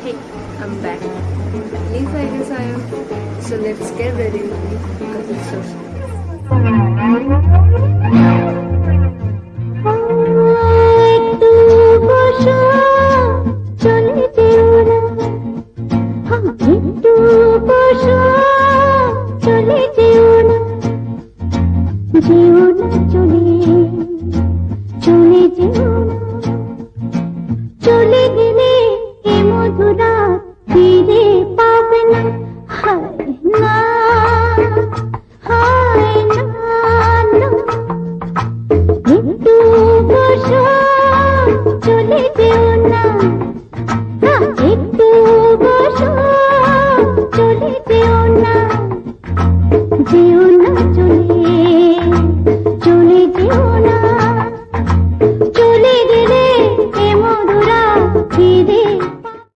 Hey, I'm back. At least I guess I am. So let's get ready with me because it's so চলে গেলে এ মধুরা ফিরে পাবে না, হায় না, হায় না, না। একটু বসো, চলে যেও না, একটু বসো।